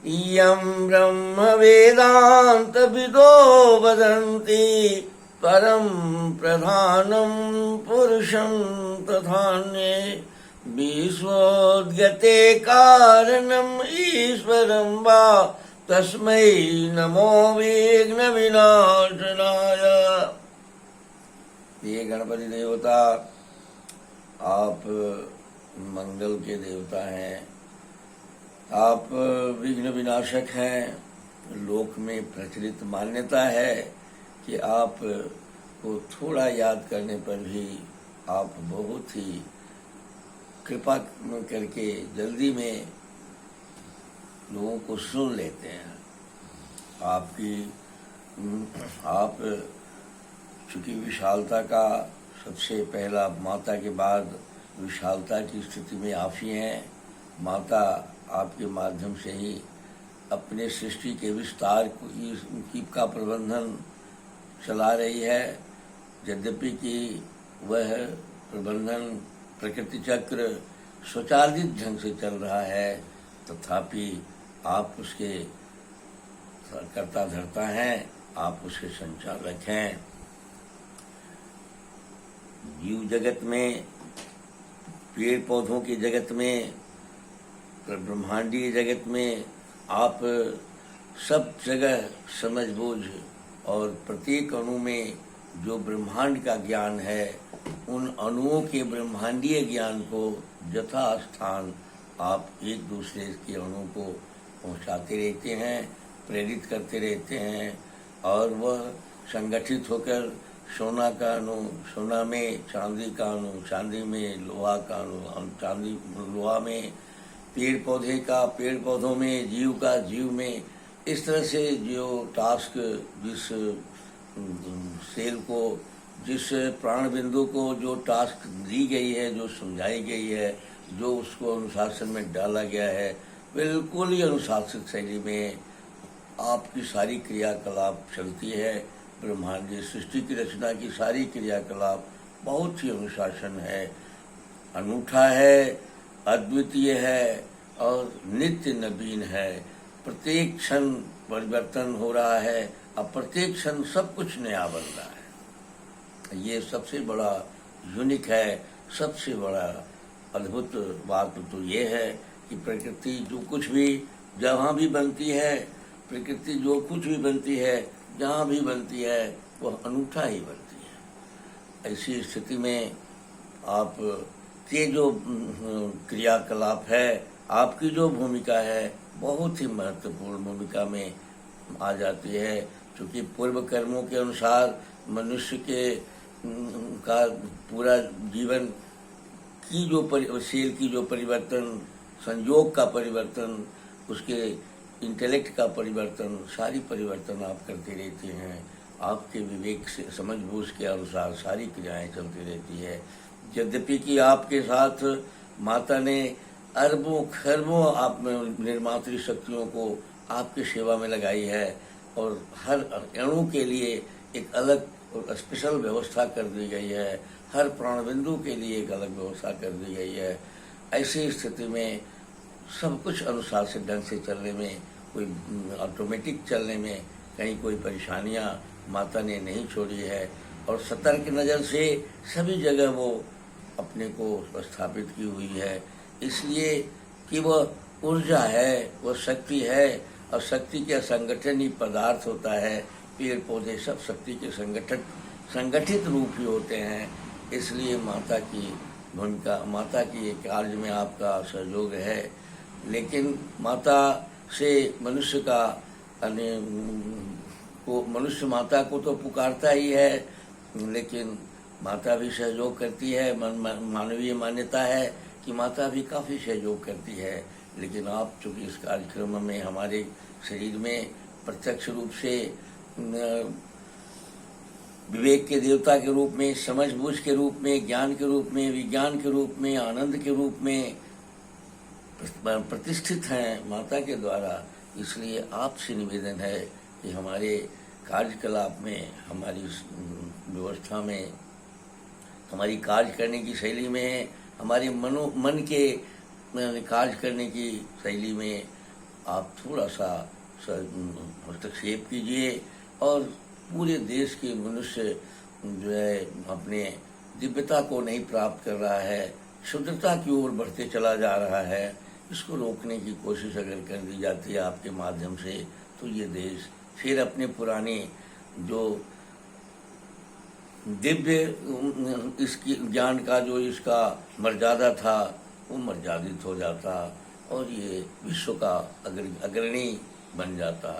इयं ब्रह्म वेदांत विदो वदन्ति परं प्रधानं पुरुषं तथान्ये विश्वोद्गते कारणम् ईश्वरं वा तस्मै नमो विघ्न विनाशनाय। ये गणपति देवता आप मंगल के देवता हैं, आप विघ्न विनाशक हैं। लोक में प्रचलित मान्यता है कि आप को थोड़ा याद करने पर भी आप बहुत ही कृपा करके जल्दी में लोगों को सुन लेते हैं। आप चूंकि विशालता का सबसे पहला माता के बाद विशालता की स्थिति में आप ही हैं। माता आपके माध्यम से ही अपने सृष्टि के विस्तार का प्रबंधन चला रही है। यद्यपि कि वह प्रबंधन प्रकृति चक्र स्वचालित ढंग से चल रहा है, तथापि आप उसके कर्ता धर्ता हैं, आप उसके संचालक हैं। जीव जगत में, पेड़ पौधों के जगत में, ब्रह्मांडीय जगत में आप सब जगह समझबूझ और प्रत्येक अणु में जो ब्रह्मांड का ज्ञान है, उन अणुओं के ब्रह्मांडीय ज्ञान को यथास्थान आप एक दूसरे के अणु को पहुंचाते रहते हैं, प्रेरित करते रहते हैं, और वह संगठित होकर सोना का अणु सोना में, चांदी का अणु चांदी में, लोहा का अणु लोहा में, पेड़ पौधे का पेड़ पौधों में, जीव का जीव में, इस तरह से जो टास्क जिस सेल को, जिस प्राण बिंदु को जो टास्क दी गई है, जो समझाई गई है, जो उसको अनुशासन में डाला गया है, बिल्कुल ही अनुशासित शैली में आपकी सारी क्रियाकलाप चलती है। ब्रह्मांडीय सृष्टि की रचना की सारी क्रियाकलाप बहुत ही अनुशासन है, अनूठा है, अद्वितीय है और नित्य नवीन है। प्रत्येक क्षण परिवर्तन हो रहा है, अब प्रत्येक क्षण सब कुछ नया बन रहा है। ये सबसे बड़ा यूनिक है। सबसे बड़ा अद्भुत बात तो ये है कि प्रकृति जो कुछ भी जहाँ भी बनती है, प्रकृति जो कुछ भी बनती है, जहाँ भी बनती है, वह अनूठा ही बनती है। ऐसी स्थिति में आप के जो क्रियाकलाप है, आपकी जो भूमिका है, बहुत ही महत्वपूर्ण भूमिका में आ जाती है। क्योंकि पूर्व कर्मों के अनुसार मनुष्य के का पूरा जीवन की जो सेल की जो परिवर्तन, संयोग का परिवर्तन, उसके इंटेलेक्ट का परिवर्तन, सारी परिवर्तन आप करते रहते हैं। आपके विवेक से, समझबूझ के अनुसार सारी क्रियाएं चलती रहती है। यद्यपि कि आपके साथ माता ने अरबों खरबों आप में निर्मात्री शक्तियों को आपकी सेवा में लगाई है, और हर अणु के लिए एक अलग और स्पेशल व्यवस्था कर दी गई है, हर प्राणबिंदु के लिए एक अलग व्यवस्था कर दी गई है। ऐसी स्थिति में सब कुछ अनुशासित ढंग से चलने में, कोई ऑटोमेटिक चलने में कहीं कोई परेशानियां माता ने नहीं छोड़ी है, और सतर्क नज़र से सभी जगह वो अपने को स्थापित की हुई है। इसलिए कि वह ऊर्जा है, वह शक्ति है, और शक्ति का संगठन ही पदार्थ होता है। पेड़ पौधे सब शक्ति के संगठित रूप ही होते हैं। इसलिए माता की भूमिका, माता की कार्य में आपका सहयोग है। लेकिन माता से मनुष्य माता को तो पुकारता ही है, लेकिन माता भी सहयोग करती है। मानवीय मान्यता है कि माता भी काफ़ी सहयोग करती है। लेकिन आप चूँकि इस कार्यक्रम में हमारे शरीर में प्रत्यक्ष रूप से विवेक के देवता के रूप में, समझबूझ के रूप में, ज्ञान के रूप में, विज्ञान के रूप में, आनंद के रूप में प्रतिष्ठित हैं माता के द्वारा, इसलिए आपसे निवेदन है कि हमारे कार्यकलाप में, हमारी व्यवस्था में, हमारी कार्य करने की शैली में, हमारे मन के कार्य करने की शैली में आप थोड़ा सा हस्तक्षेप कीजिए और पूरे देश के मनुष्य जो है अपने दिव्यता को नहीं प्राप्त कर रहा है, शुद्धता की ओर बढ़ते चला जा रहा है, इसको रोकने की कोशिश अगर कर दी जाती है आपके माध्यम से, तो ये देश फिर अपने पुराने जो दिव्य इसकी ज्ञान का जो इसका मर्यादा था वो मर्यादित हो जाता और ये विश्व का अग्रणी बन जाता।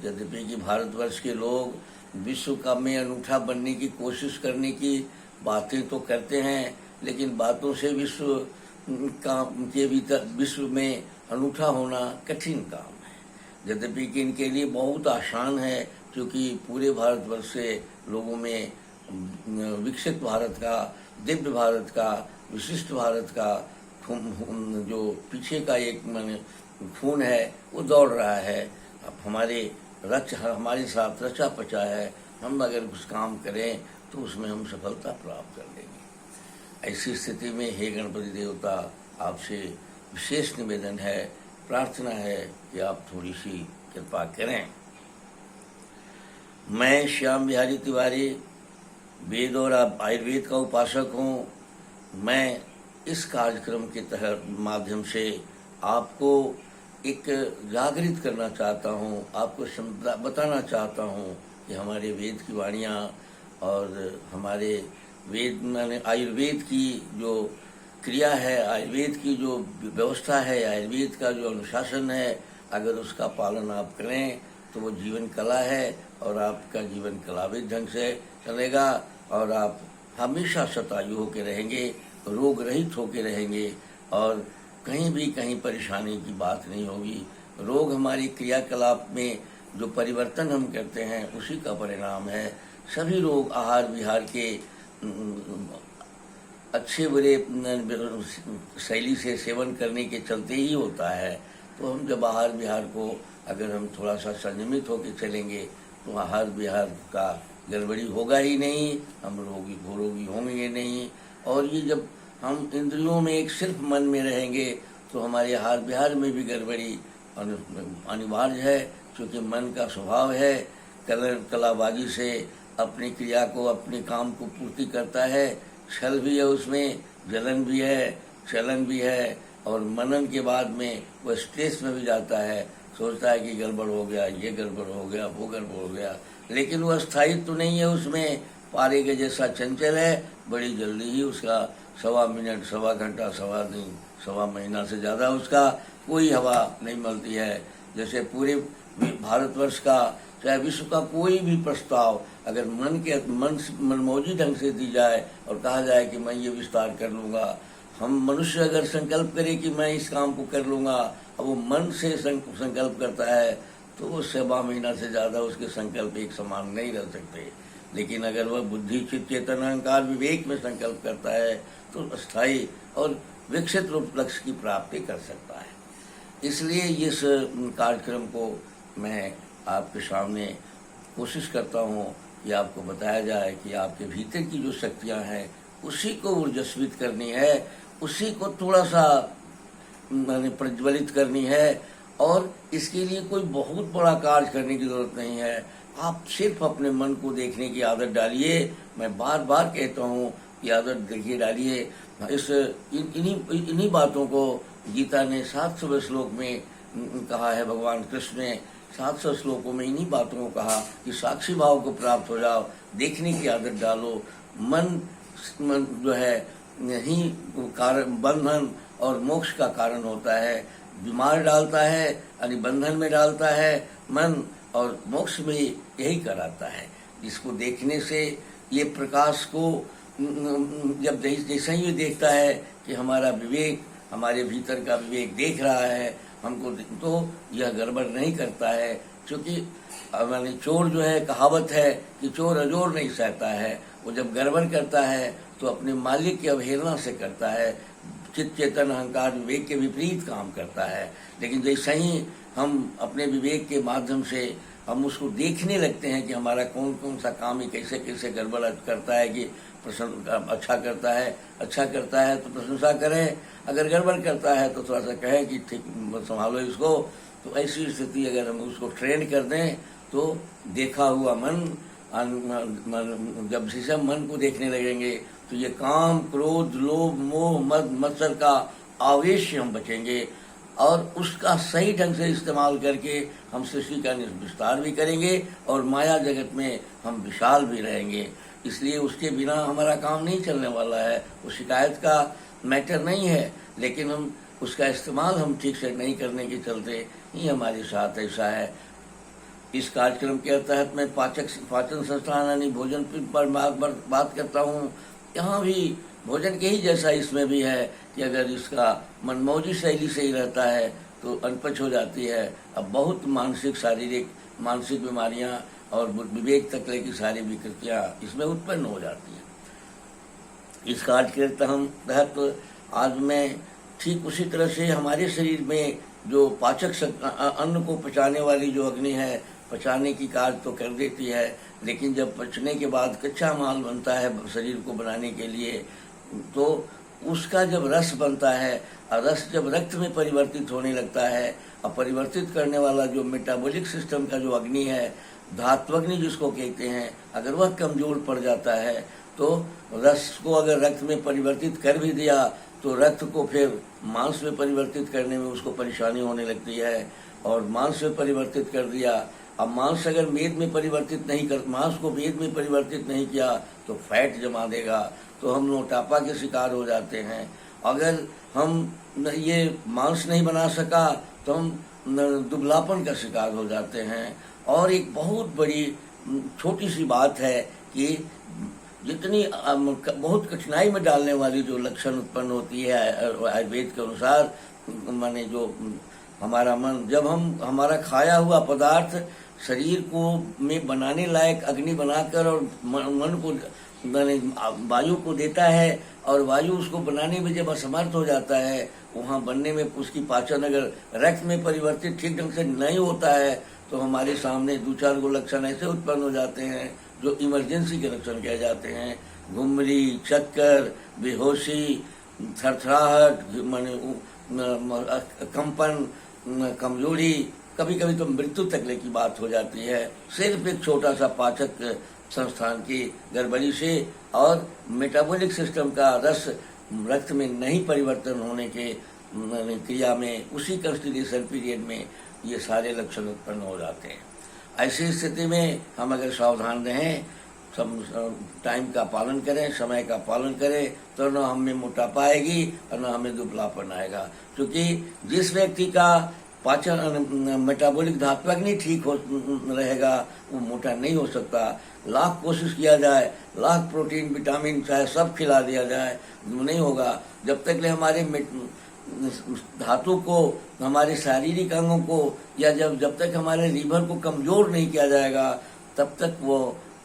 यद्यपि कि भारतवर्ष के लोग विश्व का में अनूठा बनने की कोशिश करने की बातें तो करते हैं, लेकिन बातों से विश्व का के भीतर विश्व में अनूठा होना कठिन काम है। यद्यपि कि इनके लिए बहुत आसान है, क्योंकि पूरे भारतवर्ष से लोगों में विकसित भारत का, दिव्य भारत का, विशिष्ट भारत का जो पीछे का एक खून है वो दौड़ रहा है। अब हमारे साथ रचा पचा है, हम अगर कुछ काम करें तो उसमें हम सफलता प्राप्त कर लेंगे। ऐसी स्थिति में हे गणपति देवता, आपसे विशेष निवेदन है, प्रार्थना है कि आप थोड़ी सी कृपा करें। मैं श्याम बिहारी तिवारी वेद और आयुर्वेद का उपासक हूँ। मैं इस कार्यक्रम के तहत माध्यम से आपको एक जागृत करना चाहता हूँ, आपको बताना चाहता हूँ कि हमारे वेद की वाणियाँ और हमारे वेद माने आयुर्वेद की जो क्रिया है, आयुर्वेद की जो व्यवस्था है, आयुर्वेद का जो अनुशासन है, अगर उसका पालन आप करें तो वो जीवन कला है और आपका जीवन कलाविद ढंग से चलेगा और आप हमेशा शतायु होकर रहेंगे, रोग रहित होकर रहेंगे और कहीं परेशानी की बात नहीं होगी। रोग हमारी क्रियाकलाप में जो परिवर्तन हम करते हैं उसी का परिणाम है। सभी रोग आहार विहार के अच्छे बुरे शैली से सेवन करने के चलते ही होता है। तो हम जब आहार विहार को अगर हम थोड़ा सा संयमित होकर चलेंगे तो आहार विहार का गड़बड़ी होगा ही नहीं, हम रोगी होंगे नहीं। और ये जब हम इंद्रियों में एक सिर्फ मन में रहेंगे तो हमारे आहार विहार में भी गड़बड़ी अनिवार्य है, क्योंकि मन का स्वभाव है कलाबाजी से अपनी क्रिया को, अपने काम को पूर्ति करता है। छल भी है उसमें, जलन भी है, चलन भी है और मनन के बाद में वह स्ट्रेस में भी जाता है, सोचता है कि गड़बड़ हो गया, ये गड़बड़ हो गया, वो गड़बड़ हो गया, लेकिन वो स्थायित्व तो नहीं है उसमें। पारे के जैसा चंचल है, बड़ी जल्दी ही उसका 1.25 मिनट, 1.25 घंटा, 1.25 दिन, 1.25 महीना से ज़्यादा उसका कोई हवा नहीं मिलती है। जैसे पूरे भारतवर्ष का चाहे विश्व का कोई भी प्रस्ताव अगर मनमौजी ढंग से दी जाए और कहा जाए कि मैं ये विस्तार कर लूँगा, हम मनुष्य अगर संकल्प करे कि मैं इस काम को कर लूँगा, अब वो मन से संकल्प करता है तो वो 1.25 महीना से ज़्यादा उसके संकल्प एक समान नहीं रह सकते। लेकिन अगर वह बुद्धि, चित्त, चेतन, अहंकार, विवेक में संकल्प करता है तो स्थायी और विकसित रूप लक्ष्य की प्राप्ति कर सकता है। इसलिए इस कार्यक्रम को मैं आपके सामने कोशिश करता हूँ कि आपको बताया जाए कि आपके भीतर की जो शक्तियाँ हैं उसी को ऊर्जस्वित करनी है, उसी को थोड़ा सा प्रज्वलित करनी है और इसके लिए कोई बहुत बड़ा कार्य करने की जरूरत नहीं है। आप सिर्फ अपने मन को देखने की आदत डालिए। मैं बार बार कहता हूँ कि आदत देखिए, डालिए। इन्हीं बातों को गीता ने 700वें श्लोक में कहा है। भगवान कृष्ण ने 700 श्लोकों में इन्हीं बातों को कहा कि साक्षी भाव को प्राप्त हो जाओ, देखने की आदत डालो। मन जो है ही कारण बंधन और मोक्ष का कारण होता है, बीमार डालता है, यानी बंधन में डालता है मन और मोक्ष में यही कराता है। इसको देखने से ये प्रकाश को जब जैसा ही देखता है कि हमारा विवेक, हमारे भीतर का विवेक देख रहा है हमको, तो यह गड़बड़ नहीं करता है। क्योंकि माने चोर जो है, कहावत है कि चोर अजोर नहीं सहता है। वो जब गड़बड़ करता है तो अपने मालिक की अवहेलना से करता है, चित्त, चेतन, अहंकार, विवेक के विपरीत काम करता है। लेकिन जैसा ही हम अपने विवेक के माध्यम से हम उसको देखने लगते हैं कि हमारा कौन कौन सा काम ही कैसे कैसे गड़बड़ करता है कि अच्छा करता है तो प्रशंसा करें, अगर गड़बड़ करता है तो थोड़ा सा कहें कि ठीक संभालो इसको, तो ऐसी स्थिति अगर हम उसको ट्रेन कर दें तो देखा हुआ मन जब से हम मन को देखने लगेंगे तो ये काम, क्रोध, लोभ, मोह, मद, मत्सर का आवेश से हम बचेंगे और उसका सही ढंग से इस्तेमाल करके हम सृष्टि का विस्तार भी करेंगे और माया जगत में हम विशाल भी रहेंगे। इसलिए उसके बिना हमारा काम नहीं चलने वाला है। वो शिकायत का मैटर नहीं है, लेकिन हम उसका इस्तेमाल हम ठीक से नहीं करने के चलते ही हमारे साथ ऐसा है। इस कार्यक्रम के तहत मैं पाचन संस्थान यानी भोजन पर बात करता हूँ। यहाँ भी भोजन के ही जैसा इसमें भी है कि अगर इसका मनमौजी शैली से ही रहता है तो अनपच हो जाती है। अब बहुत मानसिक बीमारियां और विवेक तकले की सारी विकृतियां इसमें उत्पन्न हो जाती हैं। इस कार्य के तहत आज मैं ठीक उसी तरह से हमारे शरीर में जो अन्न को पचाने वाली जो अग्नि है, पचाने की कार्य तो कर देती है, लेकिन जब पचने के बाद कच्चा माल बनता है शरीर को बनाने के लिए, तो उसका जब रस बनता है और रस जब रक्त में परिवर्तित होने लगता है और परिवर्तित करने वाला जो मेटाबॉलिक सिस्टम का जो अग्नि है, धात्वग्नि जिसको कहते हैं, अगर वह कमजोर पड़ जाता है तो रस को अगर रक्त में परिवर्तित कर भी दिया तो रक्त को फिर मांस में परिवर्तित करने में उसको परेशानी होने लगती है। और मांस में परिवर्तित कर दिया, अब मांस अगर मेद में परिवर्तित नहीं कर मांस को मेद में परिवर्तित नहीं किया तो फैट जमा देगा, तो हम मोटापा के शिकार हो जाते हैं। अगर हम ये मांस नहीं बना सका तो हम दुबलापन का शिकार हो जाते हैं। और एक बहुत बड़ी छोटी सी बात है कि जितनी बहुत कठिनाई में डालने वाली जो लक्षण उत्पन्न होती है आयुर्वेद के अनुसार, माने जो हमारा मन, जब हम हमारा खाया हुआ पदार्थ शरीर को में बनाने लायक अग्नि बनाकर और मन को वायु को देता है और वायु उसको बनाने में जब असमर्थ हो जाता है, वहाँ बनने में उसकी पाचन अगर रक्त में परिवर्तित ठीक ढंग से नहीं होता है तो हमारे सामने 2-4 गो लक्षण ऐसे उत्पन्न हो जाते हैं जो इमरजेंसी के लक्षण कहे जाते हैं। घुमरी, चक्कर, बेहोशी, थरथराहट, कंपन, कमजोरी, कभी कभी तो मृत्यु तक की बात हो जाती है, सिर्फ एक छोटा सा पाचक संस्थान की गड़बड़ी से और मेटाबॉलिक सिस्टम का रस रक्त में नहीं परिवर्तन होने के क्रिया में, उसी कंस्टिट्यूशन पीरियड में ये सारे लक्षण उत्पन्न हो जाते हैं। ऐसी स्थिति में हम अगर सावधान रहें, सब टाइम का पालन करें, समय का पालन करें, तो न हमें मोटापा आएगी और न हमें दुबलापन आएगा। क्योंकि जिस व्यक्ति का पाचन मेटाबॉलिक धात्वग्नि ठीक हो रहेगा वो मोटा नहीं हो सकता। लाख कोशिश किया जाए, लाख प्रोटीन विटामिन चाहे सब खिला दिया जाए, नहीं होगा। जब तक ले हमारे धातु को, हमारे शारीरिक अंगों को, या जब तक हमारे लीवर को कमजोर नहीं किया जाएगा, तब तक वो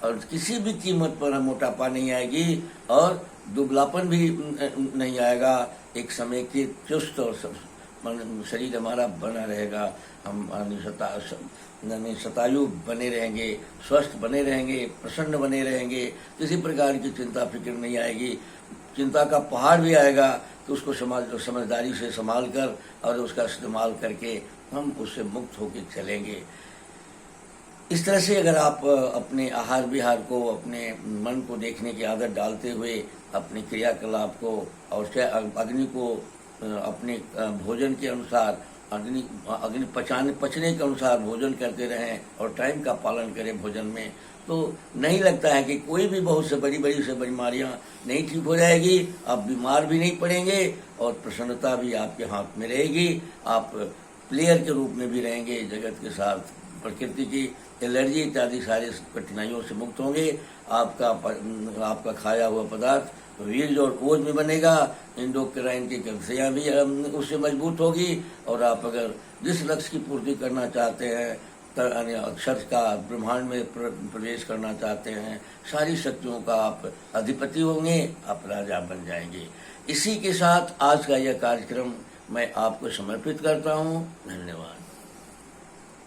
और किसी भी कीमत पर मोटापा नहीं आएगी और दुबलापन भी नहीं आएगा। एक समय के चुस्त और शरीर हमारा बना रहेगा, हम शतायु बने रहेंगे, स्वस्थ बने रहेंगे, प्रसन्न बने रहेंगे, किसी प्रकार की चिंता फिक्र नहीं आएगी। चिंता का पहाड़ भी आएगा तो उसको समझदारी से संभाल कर और उसका इस्तेमाल करके हम उससे मुक्त होकर चलेंगे। इस तरह से अगर आप अपने आहार विहार को, अपने मन को देखने की आदत डालते हुए अपने क्रियाकलाप को और अग्नि को अपने भोजन के अनुसार अग्नि पचने के अनुसार भोजन करते रहें और टाइम का पालन करें भोजन में, तो नहीं लगता है कि कोई भी बहुत से बड़ी बीमारियां नहीं ठीक हो जाएगी। आप बीमार भी नहीं पड़ेंगे और प्रसन्नता भी आपके हाथ में रहेगी। आप प्लेयर के रूप में भी रहेंगे जगत के साथ, प्रकृति की एलर्जी इत्यादि सारी कठिनाइयों से मुक्त होंगे। आपका खाया हुआ पदार्थ वीर्य और ओज में बनेगा, इंडोक्राइन की ग्रंथियां भी उससे मजबूत होगी और आप अगर जिस लक्ष्य की पूर्ति करना चाहते हैं, अक्षर का ब्रह्मांड में प्रवेश करना चाहते हैं, सारी शक्तियों का आप अधिपति होंगे, आप राजा बन जाएंगे। इसी के साथ आज का यह कार्यक्रम मैं आपको समर्पित करता हूँ। धन्यवाद।